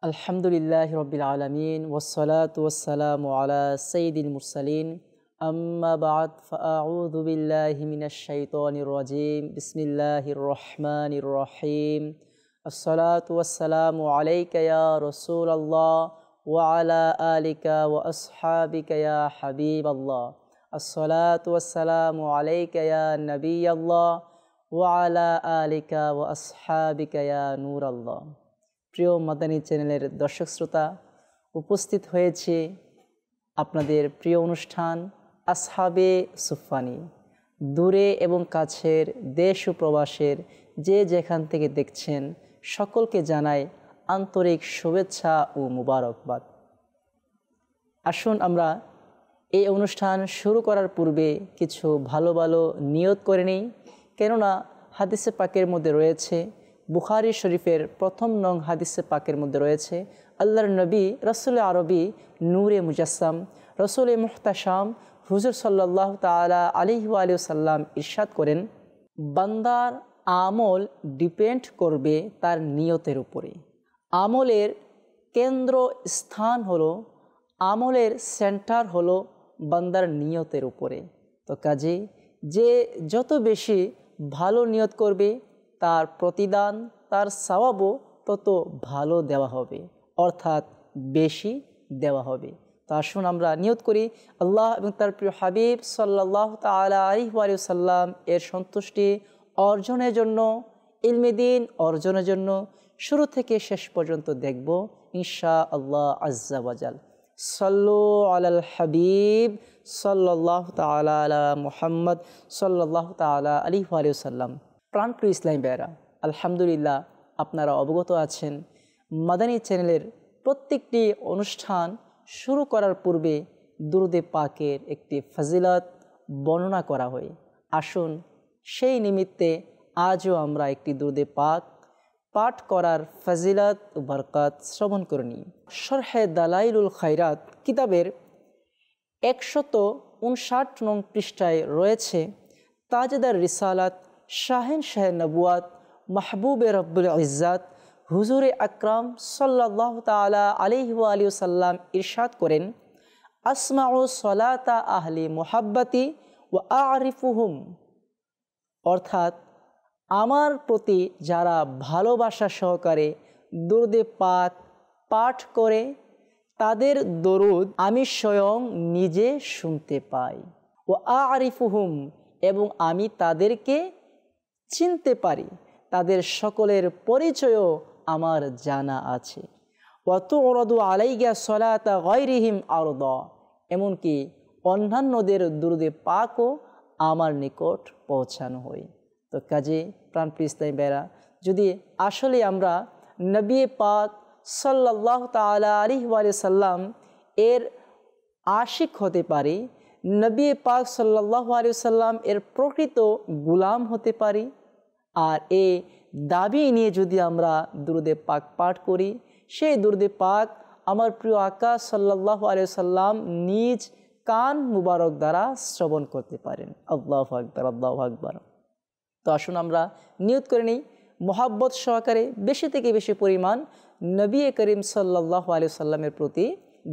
আলহামদুলিল্লাহ রব্বিল আলামিন ওয়াসসালাতু ওয়াসসালামু আলা সাইয়্যিদিল মুরসালিন আম্মা বা'দ ফাআউযু বিল্লাহি মিনাশ শাইতানির রাজীম বিসমিল্লাহির রহমানির রহিম আসসালাতু ওয়াসসালামু আলাইকা ইয়া রাসূলাল্লাহ ওয়া আলা আলিকা ওয়া আসহাবিকা ইয়া হাবিবাল্লাহ আসসালাতু ওয়াসসালামু আলাইকা ইয়া নাবিয়াল্লাহ ওয়া আলা আলিকা ওয়া আসহাবিকা ইয়া নূরাল্লাহ। প্রিয় মাদানী চ্যানেলের দর্শক শ্রোতা, উপস্থিত হয়েছে আপনাদের প্রিয় অনুষ্ঠান আসহাবে সুফানি। দূরে এবং কাছের দেশ ও প্রবাসের যে যেখান থেকে দেখছেন সকলকে জানাই আন্তরিক শুভেচ্ছা ও মুবারকবাদ। আসুন আমরা এই অনুষ্ঠান শুরু করার পূর্বে কিছু ভালো ভালো নিয়ত করে নিই, কেননা হাদিসে পাকের মধ্যে রয়েছে, বুখারী শরীফের প্রথম নং হাদিসে পাকের মধ্যে রয়েছে, আল্লাহর নবী রসুল আরবি নূরে মুজাসসাম রসুল মুহতাশাম হুজুর সাল্লাল্লাহু তাআলা আলাইহি ওয়া সাল্লাম ইরশাদ করেন, বান্দার আমল ডিপেন্ড করবে তার নিয়তের উপরে। আমলের কেন্দ্র স্থান হলো, আমলের সেন্টার হলো বান্দার নিয়তের উপরে। তো কাজে যে যত বেশি ভালো নিয়ত করবে তার প্রতিদান, তার সওয়াবও তত ভালো দেওয়া হবে, অর্থাৎ বেশি দেওয়া হবে। তো আসুন আমরা নিয়ত করি আল্লাহ এবং তার প্রিয় হাবিব সাল্লাল্লাহু তাআলা আলাইহি ওয়া সাল্লাম এর সন্তুষ্টি অর্জনের জন্য, ইলমে দ্বীন অর্জনের জন্য শুরু থেকে শেষ পর্যন্ত দেখব ইনশাআল্লাহ আজ্জা ওয়া জাল। সাল্লু আলাল হাবিব সাল্লাল্লাহু তাআলা আলা মুহাম্মদ সাল্লাল্লাহু তাআলা আলাইহি ওয়া সাল্লাম। প্রাণপ্রিয় ইসলামী ভাইয়েরা, আলহামদুলিল্লাহ আপনারা অবগত আছেন, মাদানী চ্যানেলের প্রত্যেকটি অনুষ্ঠান শুরু করার পূর্বে দুরূদে পাকের একটি ফজিলত বর্ণনা করা হয়। আসুন সেই নিমিত্তে আজও আমরা একটি দুরূদে পাক পাঠ করার ফজিলত ও বরকত শ্রবণ করে নিই। শরহে দালাইলুল খায়রাত কিতাবের 159 নং পৃষ্ঠায় রয়েছে, তাজদার রিসালাত শাহেনশাহ নবুয়াত মাহবুবে রব্বুল ইজ্জাত হুজুরে আকরাম সাল্লাল্লাহু তাআলা আলাইহি ওয়া সাল্লাম ইরশাদ করেন, আসমাউ সলাতা আহলি মুহাব্বতি ওয়া আরিফুহুম, অর্থাৎ আমার প্রতি যারা ভালোবাসা সহকারে দুরূদে পাক পাঠ করে তাদের দরুদ আমি স্বয়ং নিজে শুনতে পাই। ওয়া আরিফুহুম, এবং আমি তাদেরকে চিনতে পারি, তাদের সকলের পরিচয়ও আমার জানা আছে। ওয়া তুরাদু আলাইয়া সলাতা গায়রিহিম আরদা, এমনকি অন্যান্যদের দুরূদে পাকও আমার নিকট পৌঁছানো হয়। তো কাজে প্রাণপ্রিয় ইসলামী ভাইয়েরা, যদি আসলে আমরা নবী পাক সাল্লাল্লাহু তাআলা আলাইহি ওয়া সাল্লাম এর আশিক হতে পারি, নবী পাক সাল্লাল্লাহু আলাইহি সাল্লাম এর প্রকৃত গোলাম হতে পারি, আর এই দাবি নিয়ে যদি আমরা দুরূদে পাক পাঠ করি, সেই দুরূদে পাক আমার প্রিয় আকা সাল্লাল্লাহু আলাইহি সাল্লাম নিজ কান মুবারক দ্বারা শ্রবণ করতে পারেন। আল্লাহু আকবার, আল্লাহু আকবার। তো আসুন আমরা নিয়ত করে নিই, মোহাব্বত সহকারে বেশি থেকে বেশি পরিমাণ নবী করিম সাল্লাল্লাহু আলাইহি সাল্লামের প্রতি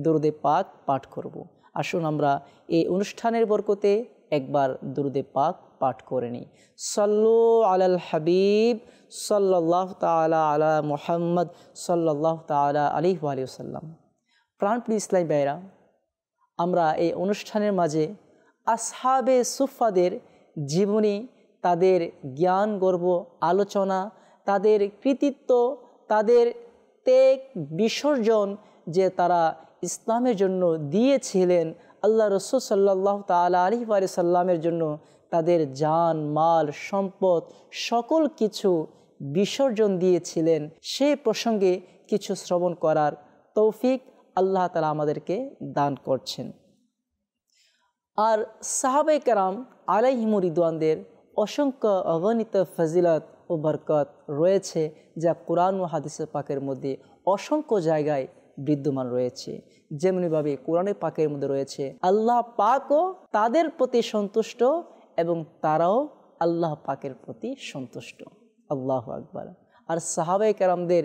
দুরূদে পাক পাঠ করব। আসুন আমরা এই অনুষ্ঠানের বরকতে একবার দুরূদে পাক পাঠ করে নিই। সাল্লু আলাল হাবিব সাল্লাল্লাহু তাআলা আলা মুহাম্মদ সাল্লাল্লাহু তাআলা আলাইহি ওয়া সাল্লাম। প্রাণপ্রিয় ইসলামী ভাইয়েরা, আমরা এই অনুষ্ঠানের মাঝে আসহাবে সুফফাদের জীবনী, তাদের জ্ঞান গর্ব আলোচনা, তাদের কৃতিত্ব, তাদের ত্যাগ বিসর্জন যে তারা ইসলামের জন্য দিয়েছিলেন, আল্লাহ রসুল সাল্লাল্লাহু তাআলা আলাইহি ওয়া সাল্লামের জন্য তাদের জান মাল সম্পদ সকল কিছু বিসর্জন দিয়েছিলেন, সেই প্রসঙ্গে কিছু শ্রবণ করার তৌফিক আল্লাহ তাআলা আমাদেরকে দান করছেন। আর সাহাবায়ে কেরাম আলাইহিমুর রিদওয়ানদের অসংখ্য অগণিত ফজিলত ও বরকত রয়েছে, যা কোরআন ও হাদিসে পাকের মধ্যে অসংখ্য জায়গায় বিদ্যমান রয়েছে। যেমনিভাবে কোরআনে পাকের মধ্যে রয়েছে, আল্লাহ পাকও তাদের প্রতি সন্তুষ্ট এবং তারাও আল্লাহ পাকের প্রতি সন্তুষ্ট। আল্লাহু আকবার। আর সাহাবায়ে কেরামদের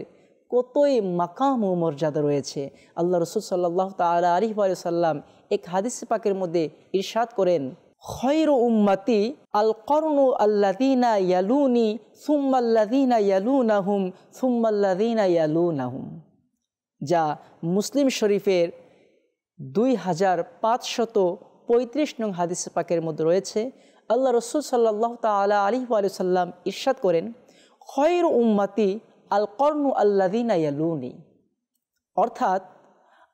কতই মাকাম ও মর্যাদা রয়েছে। আল্লাহ রসুল সাল্লাল্লাহু তাআলা আলাইহি ওয়া সাল্লাম এক হাদিস পাকের মধ্যে ইরশাদ করেন, খয়রু উম্মতি আল করনু আল্লাযীনা ইয়ালুনি সুম্মাল্লাযীনা ইয়ালুনাহুম সুম্মাল্লাযীনা ইয়ালুনাহুম, যা মুসলিম শরীফের 2535 নং হাদিস পাকের মধ্যে রয়েছে। আল্লাহ রসুল সাল্লাল্লাহু তাআলা আলাইহি ওয়া সাল্লাম ইরশাদ করেন, খয়রু উম্মতি আল করনু আল্লাযীনা ইয়ালুনি, অর্থাৎ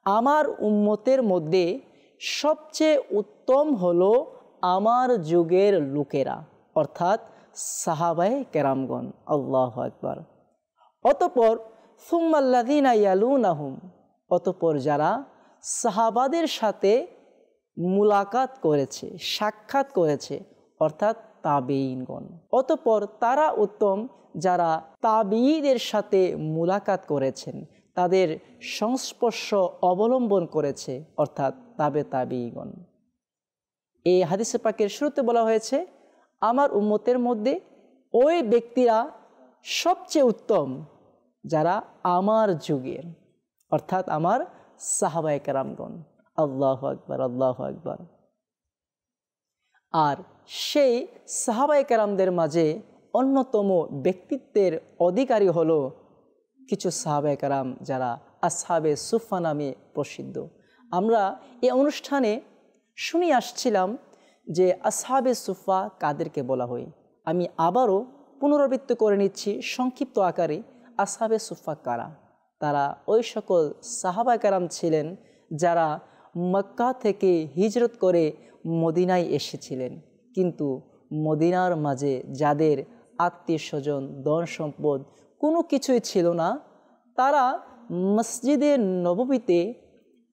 আমার উম্মতের মধ্যে সবচেয়ে উত্তম হলো আমার যুগের লোকেরা, অর্থাৎ সাহাবায়ে কেরামগণ। আল্লাহু আকবার। অতঃপর সুম্মাল্লাযীনা ইয়ালুনাহুম, অতঃপর যারা সাহাবাদের সাথে মুলাকাত করেছে, সাক্ষাৎ করেছে, অর্থাৎ তাবেঈনগণ। অতঃপর তারা উত্তম যারা তাবেঈদের সাথে মুলাকাত করেছেন, তাদের সংস্পর্শ অবলম্বন করেছে, অর্থাৎ তাবেঈগণ। এই হাদিসে পাকের শুরুতে বলা হয়েছে আমার উম্মতের মধ্যে ওই ব্যক্তিরা সবচেয়ে উত্তম যারা আমার যুগের, অর্থাৎ আমার সাহাবায়ে কেরামগণ। আল্লাহু আকবার, আল্লাহু আকবার। আর সেই সাহাবায়ে কেরামদের মাঝে অন্যতম ব্যক্তিত্বের অধিকারী হলো কিছু সাহাবায়ে কেরাম যারা আসহাবে সুফা নামে প্রসিদ্ধ। আমরা এই অনুষ্ঠানে শুনে আসছিলাম যে আসহাবে সুফা কাদেরকে বলা হয়। আমি আবারও পুনরাবৃত্তি করে নিচ্ছি সংক্ষিপ্ত আকারে। আসহাবে সুফা কারা? তারা ওই সকল সাহাবায়ে কেরাম ছিলেন যারা মক্কা থেকে হিজরত করে মদিনায় এসেছিলেন, কিন্তু মদিনার মাঝে যাদের আত্মীয় স্বজন ধন সম্পদ কোনো কিছুই ছিল না, তারা মসজিদে নববীতে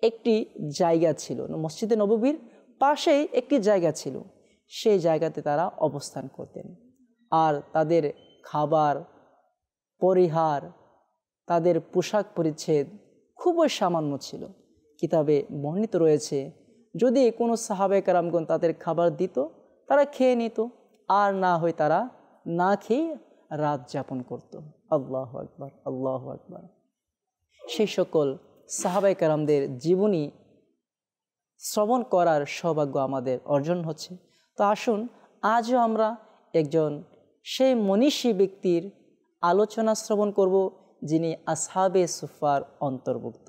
একটি জায়গা ছিল, মসজিদে নববীর পাশেই একটি জায়গা ছিল, সেই জায়গাতে তারা অবস্থান করতেন। আর তাদের খাবার পরিহার, তাদের পোশাক পরিচ্ছদ খুবই সামান্য ছিল। কিতাবে বর্ণিত রয়েছে যদি কোনো সাহাবায়ে কেরামগণ তাদের খাবার দিত তারা খেয়ে নিত, আর না হয় তারা না খেয়ে রাত যাপন করত। আল্লাহু আকবার, আল্লাহু আকবার। সেই সকল সাহাবায়ে কেরামদের জীবনী শ্রবণ করার সৌভাগ্য আমাদের অর্জন হচ্ছে। তো আসুন আজও আমরা একজন সেই মনীষী ব্যক্তির আলোচনা শ্রবণ করব যিনি আসহাবে সুফার অন্তর্ভুক্ত।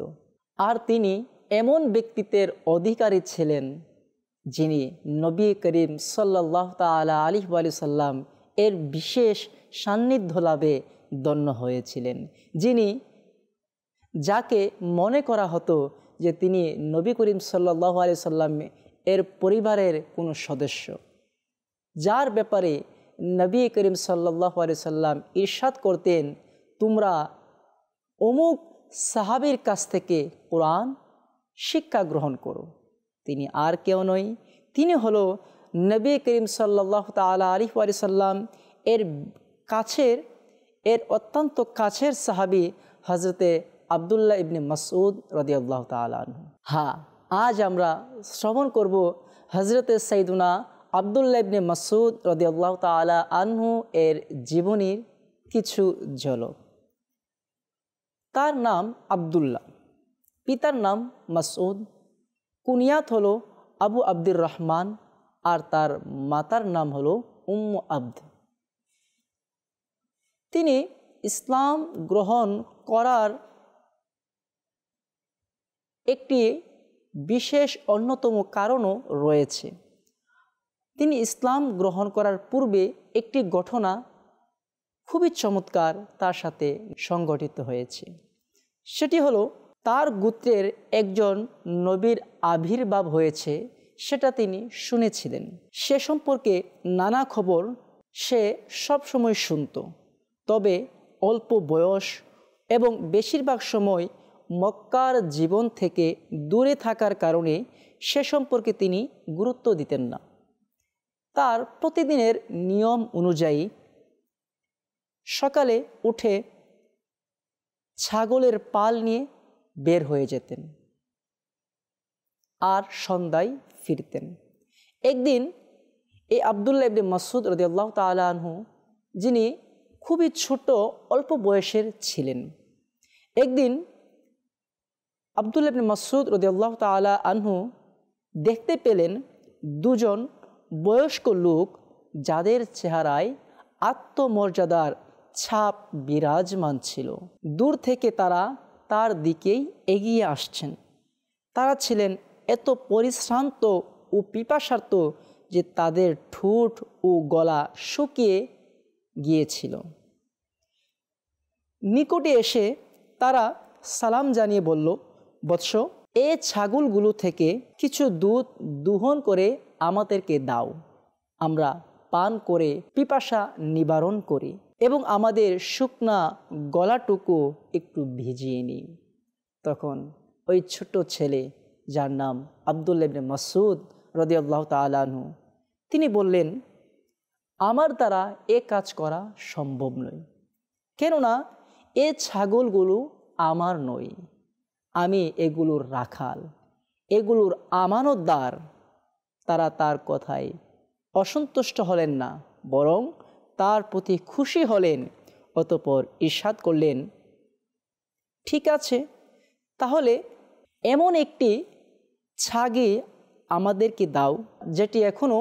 আর তিনি এমন ব্যক্তিত্বের অধিকারী ছিলেন যিনি নবী করিম সাল্লাল্লাহু তাআলা আলাইহি ওয়া সাল্লাম এর বিশেষ সান্নিধ্য লাভে ধন্য হয়েছিলেন, যাকে মনে করা হতো যে তিনি নবী করিম সাল্লাল্লাহু আলাইহি সাল্লাম এর পরিবারের কোনো সদস্য, যার ব্যাপারে নবী করিম সাল্লাল্লাহু আলাইহি সাল্লাম ইরশাদ করতেন, তোমরা অমুক সাহাবীর কাছ থেকে কোরআন শিক্ষা গ্রহণ করো। তিনি আর কেউ নয়, তিনি হলো নবী করিম সাল্লাল্লাহু তাআলা আলাইহি ওয়া সাল্লাম এর অত্যন্ত কাছের সাহাবী হযরতে আব্দুল্লাহ ইবনে মাসউদ রাদিয়াল্লাহু তাআলা আনহু। হ্যাঁ, আজ আমরা শ্রবণ করব হযরতে সাইয়্যিদুনা আব্দুল্লাহ ইবনে মাসউদ রাদিয়াল্লাহু তাআলা আনহু এর জীবনীর কিছু ঝলক। তার নাম আব্দুল্লাহ, পিতার নাম মাসউদ, কুনিয়াত হলো আবু আব্দুর রহমান, আর তার মাতার নাম হলো উম্মু আব্দ। তিনি ইসলাম গ্রহণ করার একটি বিশেষ অন্যতম কারণও রয়েছে। তিনি ইসলাম গ্রহণ করার পূর্বে একটি ঘটনা খুবই চমৎকার তার সাথে সংঘটিত হয়েছে। সেটি হলো তার গোত্রের একজন নবীর আবির্ভাব হয়েছে, সেটা তিনি শুনেছিলেন। সে সম্পর্কে নানা খবর সে সবসময় শুনত, তবে অল্প বয়স এবং বেশিরভাগ সময় মক্কার জীবন থেকে দূরে থাকার কারণে সে সম্পর্কে তিনি গুরুত্ব দিতেন না। তার প্রতিদিনের নিয়ম অনুযায়ী সকালে উঠে ছাগলের পাল নিয়ে বের হয়ে যেতেন আর সন্ধ্যায় ফিরতেন। একদিন এই আব্দুল্লাহ ইবনে মাসউদ রাদিয়াল্লাহু তাআলা আনহু, যিনি খুবই ছোট অল্প বয়সের ছিলেন, একদিন আব্দুল্লাহ ইবনে মাসউদ রাদিয়াল্লাহু তাআলা আনহু দেখতে পেলেন দুজন বয়স্ক লোক যাদের চেহারায় আত্মমর্যাদার ছাপ বিরাজমান ছিল। দূর থেকে তারা তার দিকেই এগিয়ে আসছেন। তারা ছিলেন এত পরিশ্রান্ত ও পিপাসার্ত যে তাদের ঠোঁট ও গলা শুকিয়ে গিয়েছিল। নিকটে এসে তারা সালাম জানিয়ে বলল, বৎস, এই ছাগলগুলো থেকে কিছু দুধ দোহন করে আমাদেরকে দাও, আমরা পান করে পিপাসা নিবারণ করি এবং আমাদের শুকনা গলাটুকু একটু ভিজিয়ে নিই। তখন ওই ছোট ছেলে, যার নাম আব্দুল্লাহ ইবনে মাসউদ রাদিয়াল্লাহু তাআলা আনহু, তিনি বললেন, আমার দ্বারা এ কাজ করা সম্ভব নয়, কেননা এ ছাগলগুলো আমার নয়, আমি এগুলোর রাখাল, এগুলোর আমানতদার। তারা তার কথায় অসন্তুষ্ট হলেন না, বরং তার প্রতি খুশি হলেন। অতঃপর ইরশাদ করলেন, ঠিক আছে, তাহলে এমন একটি ছাগি আমাদেরকে দাও যেটি এখনও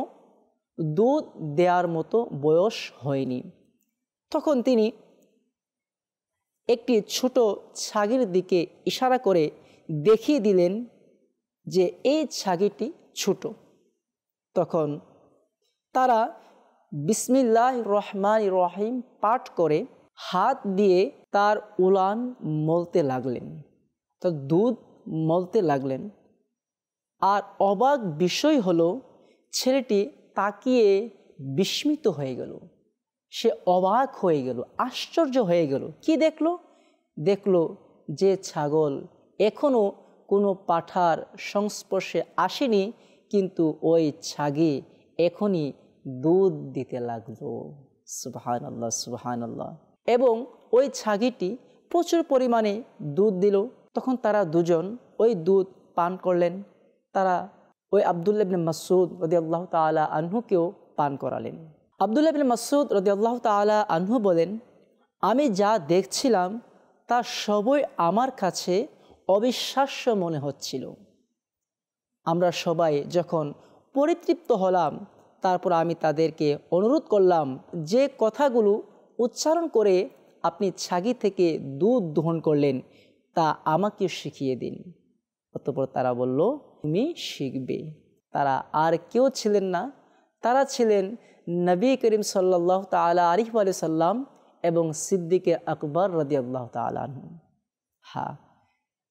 দুধ দেওয়ার মতো বয়স হয়নি। তখন তিনি একটি ছোট ছাগির দিকে ইশারা করে দেখিয়ে দিলেন যে এই ছাগিটি ছোট। তখন তারা বিসমিল্লাহির রহমানির রহিম পাঠ করে হাত দিয়ে তার উলান মলতে লাগলেন, তো দুধ মলতে লাগলেন। আর অবাক বিষয় হলো, ছেলেটি তাকিয়ে বিস্মিত হয়ে গেল, সে অবাক হয়ে গেল, আশ্চর্য হয়ে গেল। কি দেখলো? দেখলো যে ছাগল এখনও কোনো পাঁঠার সংস্পর্শে আসেনি, কিন্তু ওই ছাগি এখনই দুধ দিতে লাগলো। সুবহানাল্লাহ, সুবহানাল্লাহ। এবং ওই ছাগিটি প্রচুর পরিমাণে দুধ দিল। তখন তারা দুজন ওই দুধ পান করলেন। তারা ওই আব্দুল্লাহ ইবনে মাসউদ রাদিয়াল্লাহু তাআলা আনহুকেও পান করালেন। আব্দুল্লাহ ইবনে মাসউদ রাদিয়াল্লাহু তাআলা আনহু বলেন, আমি যা দেখছিলাম তা সবই আমার কাছে অবিশ্বাস্য মনে হচ্ছিল। আমরা সবাই যখন পরিতৃপ্ত হলাম, তারপর আমি তাদেরকে অনুরোধ করলাম যে কথাগুলো উচ্চারণ করে আপনি ছাগি থেকে দুধ দোহন করলেন তা আমাকে শিখিয়ে দিন। অতঃপর তারা বলল, তুমি শিখবে। তারা আর কেউ ছিলেন না, তারা ছিলেন নবী করিম সাল্লাল্লাহু তাআলা আলাইহি ওয়া সাল্লাম এবং সিদ্দিকে আকবর রাদিয়াল্লাহু তাআলা আনহু। হ্যাঁ,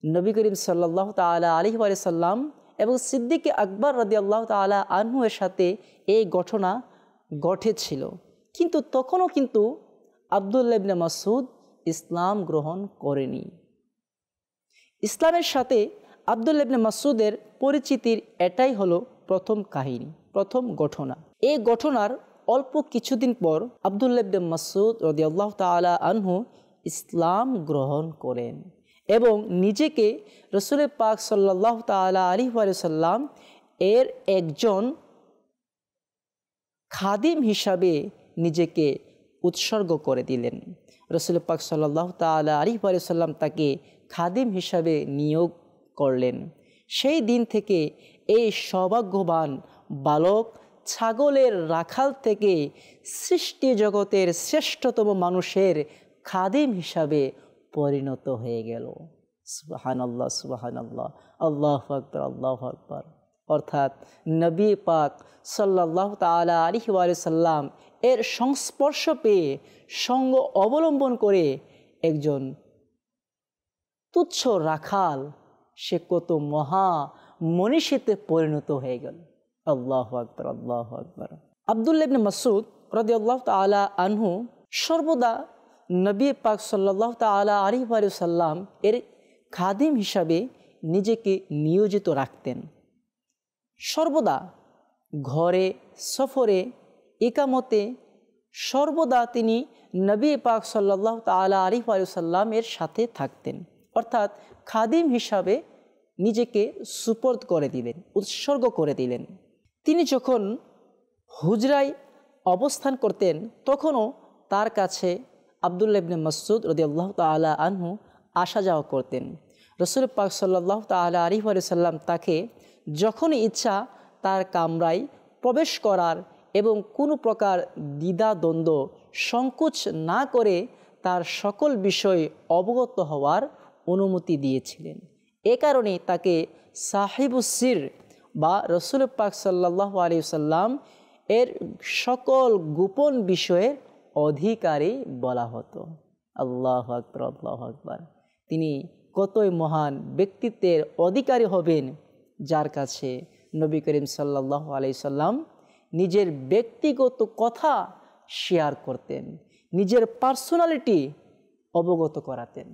নবী করিম সাল্লাল্লাহু তাআলা আলাইহি ওয়া সাল্লাম এবং সিদ্দিকে আকবর রাদিয়াল্লাহু তাআলা আনহু এর সাথে এই ঘটনা ঘটেছিল। কিন্তু তখনও কিন্তু আব্দুল্লাহ ইবনে মাসউদ ইসলাম গ্রহণ করেনি। ইসলামের সাথে আব্দুল্লাহ ইবনে মাসউদের পরিচিতির এটাই হলো প্রথম কাহিনী, প্রথম ঘটনা। এই ঘটনার অল্প কিছুদিন পর আব্দুল্লাহ ইবনে মাসউদ রাদিয়াল্লাহু তাআলা আনহু ইসলাম গ্রহণ করেন এবং নিজেকে রাসূল পাক সাল্লাল্লাহু তাআলা আলাইহি ওয়া সাল্লাম এর একজন খাদিম হিসাবে নিজেকে উৎসর্গ করে দিলেন। রাসূল পাক সাল্লাল্লাহু তাআলা আলাইহি ওয়া সাল্লাম তাকে খাদিম হিসাবে নিয়োগ করলেন। সেই দিন থেকে এই সৌভাগ্যবান বালক ছাগলের রাখাল থেকে সৃষ্টি জগতের শ্রেষ্ঠতম মানুষের খাদিম হিসাবে পরিণত হয়ে গেল। সুবহানাল্লাহ, সুবহানাল্লাহ, আল্লাহু আকবার, আল্লাহু আকবার। অর্থাৎ নবী পাক সাল্লাল্লাহু তাআলা আলাইহি ওয়া সাল্লাম এর সংস্পর্শ পেয়ে সঙ্গ অবলম্বন করে একজন তুচ্ছ রাখাল সে কত মহা মনীষীতে পরিণত হয়ে গেল। আল্লাহু আকবার, আল্লাহু আকবার। আব্দুল্লাহ ইবনে মাসউদ রাদিয়াল্লাহু তাআলা আনহু সর্বদা নবী পাক সাল্লাল্লাহু তাআলা আলাইহি ওয়া সাল্লাম এর খাদিম হিসাবে নিজেকে নিয়োজিত রাখতেন। সর্বদা ঘরে, সফরে, ইকামতে সর্বদা তিনি নবী পাক সাল্লাল্লাহু তাআলা আলাইহি ওয়া সাল্লাম এর সাথে থাকতেন। অর্থাৎ খাদিম হিসাবে নিজেকে সুপর্দ করে দিলেন, উৎসর্গ করে দিলেন। তিনি যখন হুজরায় অবস্থান করতেন তখনও তার কাছে আব্দুল্লাহ ইবনে মাসউদ রাদিয়াল্লাহু তাআলা আনহু আসা যাওয়া করতেন। রসুল পাক সাল্লাল্লাহু তাআলা আলাইহি ওয়াসাল্লাম তাকে যখনই ইচ্ছা তার কামরায় প্রবেশ করার এবং কোনো প্রকার দ্বিধাদ্বন্দ্ব সংকোচ না করে তার সকল বিষয় অবগত হওয়ার অনুমতি দিয়েছিলেন। এ কারণে তাকে সাহিবুস সির বা রসুল পাক সাল্লাল্লাহু আলাইহি ওয়াসাল্লাম এর সকল গোপন বিষয়ের অধিকারী বলা হতো। আল্লাহু আকবার, আল্লাহু আকবার। তিনি কতই মহান ব্যক্তিত্বের অধিকারী হবেন যার কাছে নবী করিম সাল্লাল্লাহু আলাইহি সাল্লাম নিজের ব্যক্তিগত কথা শেয়ার করতেন, নিজের পার্সোনালিটি অবগত করাতেন।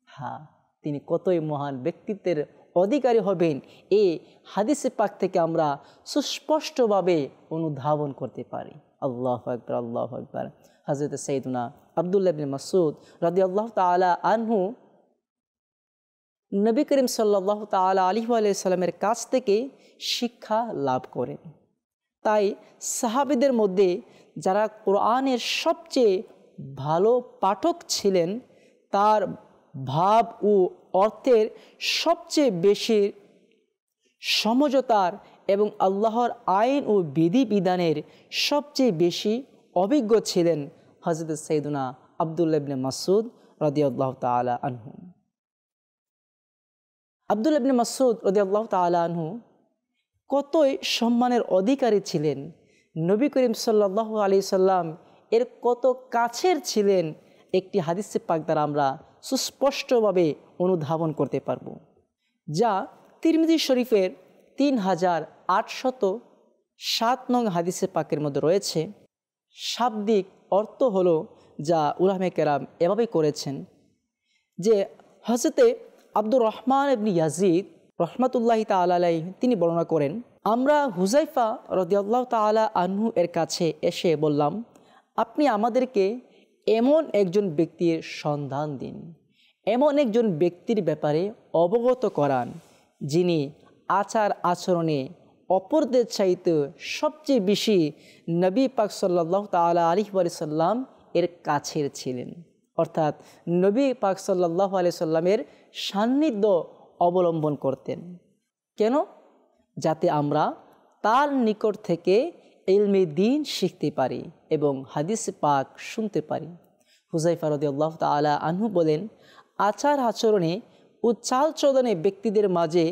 হ্যাঁ, তিনি কতই মহান ব্যক্তিত্বের অধিকারী হবেন এই হাদিসে পাক থেকে আমরা সুস্পষ্টভাবে অনুধাবন করতে পারি। আল্লাহু আকবার, আল্লাহু আকবার। হযরত সাইয়েদুনা আব্দুল্লাহ ইবনে মাসউদ রাদিয়াল্লাহু তাআলা আনহু নবী করিম সাল্লাল্লাহু তাআলা আলাইহি ওয়া সাল্লামের কাছ থেকে শিক্ষা লাভ করেন। তাই সাহাবীদের মধ্যে যারা কোরআনের সবচেয়ে ভালো পাঠক ছিলেন, তার ভাব ও অর্থের সবচেয়ে বেশি সমঝোতার এবং আল্লাহর আইন ও বিধিবিধানের সবচেয়ে বেশি অভিজ্ঞ ছিলেন হযরত সাইয়েদুনা আব্দুল্লাহ ইবনে মাসউদ রাদিয়াল্লাহু তাআলা আনহু। আব্দুল্লাহ ইবনে মাসউদ রাদিয়াল্লাহু তাআলা আনহু কতই সম্মানের অধিকারী ছিলেন, নবী করিম সাল্লাল্লাহু আলাইহি সাল্লাম এর কত কাছের ছিলেন, একটি হাদিসে পাক দ্বারা আমরা সুস্পষ্টভাবে অনুধাবন করতে পারব, যা তিরমিজি শরীফের 3807 নং হাদিসে পাকের মধ্যে রয়েছে। শাব্দিক অর্থ হলো, যা উলামায়ে কেরাম এভাবেই করেছেন যে হযরতে আব্দুর রহমান ইবনে ইয়াজিদ রহমাতুল্লাহি তাআলা আলাইহি তিনি বর্ণনা করেন, আমরা হুযায়ফা রাদিয়াল্লাহু তাআলা আনহু এর কাছে এসে বললাম, আপনি আমাদেরকে এমন একজন ব্যক্তির সন্ধান দিন, এমন একজন ব্যক্তির ব্যাপারে অবগত করান যিনি আচার আচরণে অপরদের চাইতে সবচেয়ে বেশি নবী পাক সাল্লাল্লাহু তাআলা আলাইহি ওয়া সাল্লাম এর কাছের ছিলেন, অর্থাৎ নবী পাক সাল্লাল্লাহু আলাইহি সাল্লামের সান্নিধ্য অবলম্বন করতেন। কেন? যাতে আমরা তার নিকট থেকে ইলমে দ্বীন শিখতে পারি এবং হাদিস পাক শুনতে পারি। হুযায়ফা রাদিয়াল্লাহু তাআলা আনহু বলেন, আচার আচরণে ও চালচলনে ব্যক্তিদের মাঝে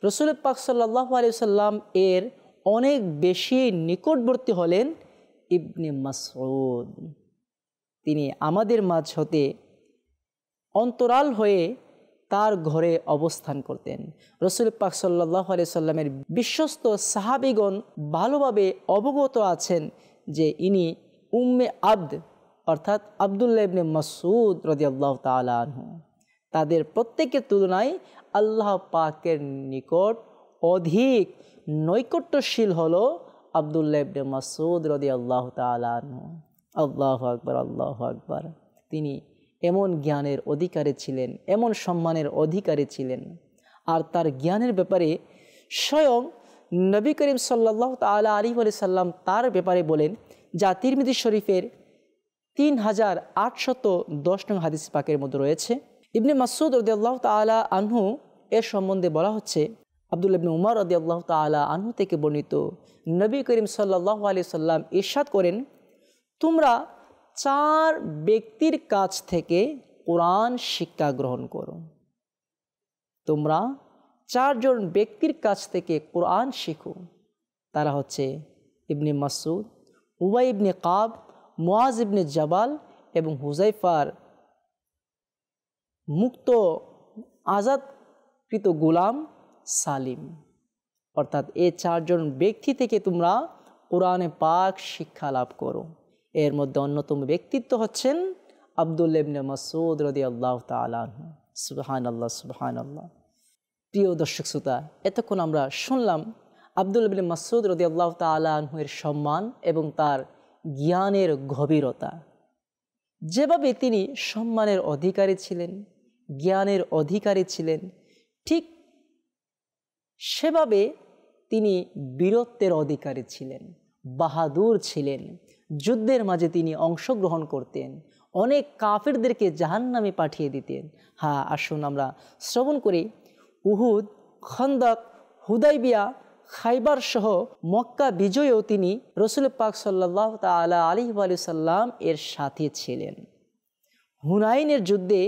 রাসূল পাক সাল্লাল্লাহু আলাইহি সাল্লাম এর অনেক বেশি নিকটবর্তী হলেন ইবনে মাসউদ। তিনি আমাদের মাঝ হতে অন্তরাল হয়ে তার ঘরে অবস্থান করতেন। রাসূল পাক সাল্লাল্লাহু আলাইহি সাল্লামের বিশ্বস্ত সাহাবীগণ ভালোভাবে অবগত আছেন যে ইনি উম্মে আবদ অর্থাৎ আব্দুল্লাহ ইবনে মাসউদ রাদিয়াল্লাহু তাআলা আনহু। তাদের প্রত্যেকের তুলনায় আল্লাহ পাকের নিকট অধিক নৈকট্যশীল হলো আব্দুল্লাহ ইবনে মাসউদ রাদিয়াল্লাহু তাআলা আনহু। আল্লাহু আকবার, আল্লাহু আকবার। তিনি এমন জ্ঞানের অধিকারী ছিলেন, এমন সম্মানের অধিকারী ছিলেন, আর তার জ্ঞানের ব্যাপারে স্বয়ং নবী করিম সাল্লাল্লাহু তাআলা আলাইহি ওয়া সাল্লাম তার ব্যাপারে বলেন, যা তিরমিজি শরীফের 3810 নং হাদিস পাকের মধ্যে রয়েছে। ইবনে মাসউদ রাদিয়াল্লাহু তাআলা আনহু এর সম্বন্ধে বলা হচ্ছে, আব্দুল্লাহ ইবনে উমর রাদিয়াল্লাহু তাআলা আনহু থেকে বর্ণিত, নবী করিম সাল্লাল্লাহু আলাইহি সাল্লাম ইরশাদ করেন, তোমরা 4 ব্যক্তির কাছ থেকে কোরআন শিক্ষা গ্রহণ করো। তোমরা 4 জন ব্যক্তির কাছ থেকে কোরআন শিখো। তারা হচ্ছে ইবনে মাসউদ, উবাই ইবনে কাব, মুআজ ইবনে জাবাল এবং হুযায়ফার মুক্ত আজাদকৃত গোলাম সালিম। অর্থাৎ এই 4 জন ব্যক্তি থেকে তোমরা কোরআনে পাক শিক্ষা লাভ করো। এর মধ্যে অন্যতম ব্যক্তিত্ব হচ্ছেন আব্দুল্লাহ ইবনে মাসউদ রাদিয়াল্লাহু তাআলা আনহু। সুবহানাল্লাহ, সুবহানাল্লাহ। প্রিয় দর্শক শ্রোতা, এতক্ষণ আমরা শুনলাম আব্দুল্লাহ ইবনে মাসউদ রাদিয়াল্লাহু তাআলা আনহু এর সম্মান এবং তার জ্ঞানের গভীরতা। যেভাবে তিনি সম্মানের অধিকারী ছিলেন, জ্ঞানের অধিকারী ছিলেন, ঠিক সেভাবে তিনি বীরত্বের অধিকারী ছিলেন, বাহাদুর ছিলেন। যুদ্ধের মাঝে তিনি অংশগ্রহণ করতেন, অনেক কাফিরদেরকে জাহান্নামে পাঠিয়ে দিতেন। হ্যাঁ, আসুন আমরা শ্রবণ করি উহুদ, খন্দক, হুদাইবিয়া, খাইবার সহ মক্কা বিজয়েও তিনি রসুল পাক সাল্লাল্লাহু তাআলা আলাইহি ওয়া সাল্লাম এর সাথে ছিলেন। হুনাইনের যুদ্ধে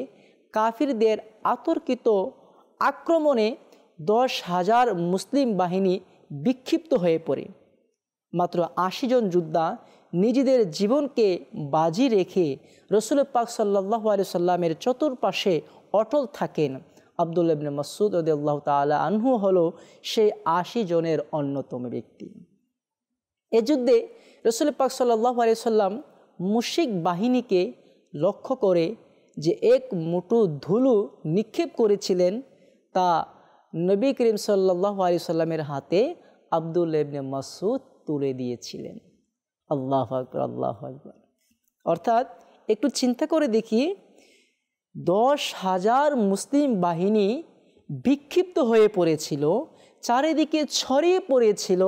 কাফিরদের আতর্কিত আক্রমণে 10,000 মুসলিম বাহিনী বিক্ষিপ্ত হয়ে পড়ে। মাত্র 80 জন যোদ্ধা নিজেদের জীবনকে বাজি রেখে রসুল পাক সাল্লাল্লাহু আলাইহি সাল্লামের চতুর্পাশে অটল থাকেন। আব্দুল্লাহ ইবনে মাসউদ রাদিয়াল্লাহু তাআলা আনহু হলো সেই 80 জনের অন্যতম ব্যক্তি। এ যুদ্ধে রসুল পাক সাল্লাল্লাহু আলাইহি সাল্লাম মুশরিক বাহিনীকে লক্ষ্য করে যে এক মুঠো ধুলো নিক্ষেপ করেছিলেন, তা নবী করিম সাল্লাল্লাহু আলাইহি সাল্লামের হাতে আব্দুল্লাহ ইবনে মাসউদ তুলে দিয়েছিলেন। আল্লাহু আকবার, আল্লাহু আকবার। অর্থাৎ একটু চিন্তা করে দেখি, 10,000 মুসলিম বাহিনী বিক্ষিপ্ত হয়ে পড়েছিল, চারিদিকে ছড়িয়ে পড়েছিল।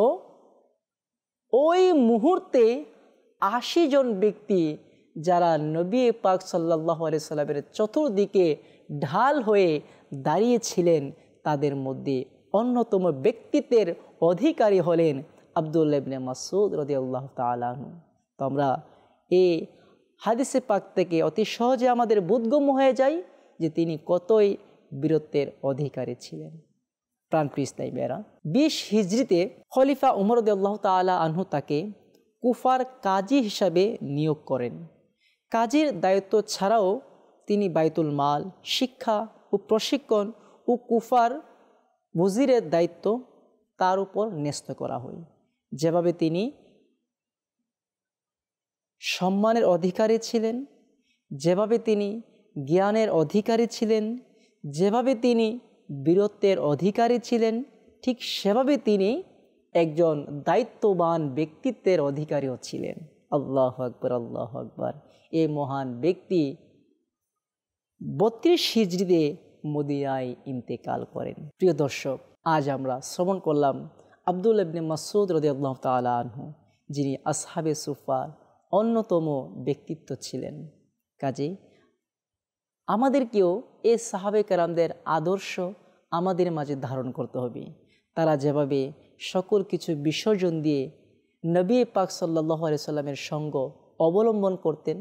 ওই মুহূর্তে 80 জন ব্যক্তি যারা নবী পাক সাল্লাল্লাহু আলাইহি সাল্লামের চতুর্দিকে ঢাল হয়ে দাঁড়িয়েছিলেন, তাদের মধ্যে অন্যতম ব্যক্তিত্বের অধিকারী হলেন আব্দুল্লাহ ইবনে মাসউদ রাদিয়াল্লাহু তাআলা আনহু। তো আমরা এই হাদিসে পাক থেকে অতি সহজে আমাদের বোধগম্য হয়ে যায় যে তিনি কতই বীরত্বের অধিকারী ছিলেন। প্রাণপ্রিয় ইসলামী ভাইয়েরা, 20 হিজরিতে খলিফা উমর রাদিয়াল্লাহু তাআলা আনহু তাকে কুফার কাজী হিসাবে নিয়োগ করেন। কাজীর দায়িত্ব ছাড়াও তিনি বাইতুল মাল, শিক্ষা ও প্রশিক্ষণ ও কুফার ওজিরের দায়িত্ব তার উপর ন্যস্ত করা হয়। যেভাবে তিনি সম্মানের অধিকারী ছিলেন, যেভাবে তিনি জ্ঞানের অধিকারী ছিলেন, যেভাবে তিনি বীরত্বের অধিকারী ছিলেন, ঠিক সেভাবে তিনি একজন দায়িত্ববান ব্যক্তিত্বের অধিকারীও ছিলেন। আল্লাহু আকবার, আল্লাহু আকবার। এই মহান ব্যক্তি 32 হিজরিতে মদিনায় ইন্তেকাল করেন। প্রিয় দর্শক, আজ আমরা শ্রবণ করলাম আব্দুল্লাহ ইবনে মাসউদ রাদিয়াল্লাহু তাআলা আনহু, যিনি আসহাবে সুফার অন্যতম ব্যক্তিত্ব ছিলেন। কাজেই আমাদেরকেও এই সাহাবে কেরামদের আদর্শ আমাদের মাঝে ধারণ করতে হবে। তারা যেভাবে সকল কিছু বিসর্জন দিয়ে নবী পাক সাল্লাল্লাহু আলাইহি সাল্লামের সঙ্গ অবলম্বন করতেন,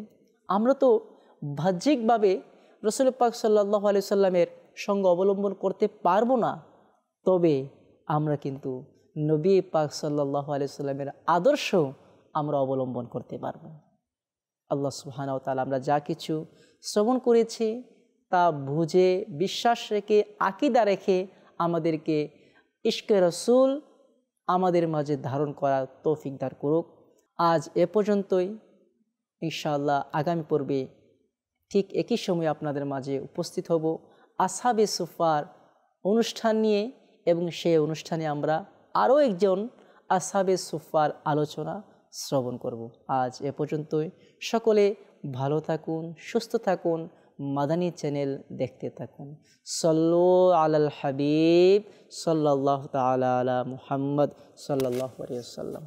আমরা তো বাহ্যিকভাবে রসুল পাক সাল্লাল্লাহু আলাইহি সাল্লামের সঙ্গ অবলম্বন করতে পারবো না, তবে আমরা কিন্তু নবী পাক সাল্লাল্লাহু আলাইহি সাল্লামের আদর্শ আমরা অবলম্বন করতে পারবো। আল্লাহ সুবহানাহু ওয়া তাআলা আমরা যা কিছু শ্রবণ করেছি তা বুঝে, বিশ্বাস রেখে, আকীদা রেখে আমাদেরকে ইশকে রসুল আমাদের মাঝে ধারণ করার তৌফিক দান করুক। আজ এ পর্যন্তই। ইনশাআল্লাহ আগামী পর্বে ঠিক একই সময় আপনাদের মাঝে উপস্থিত হব আসহাবে সুফার অনুষ্ঠান নিয়ে, এবং সেই অনুষ্ঠানে আমরা আরও একজন আসহাবে সুফার আলোচনা শ্রবণ করব। আজ এ পর্যন্তই। সকলে ভালো থাকুন, সুস্থ থাকুন, মাদানী চ্যানেল দেখতে থাকুন। সাল্লু আলাল হাবিব সাল্লাল্লাহু তাআলা আলা মুহাম্মদ সাল্লাল্লাহু আলাইহি ওয়াসাল্লাম।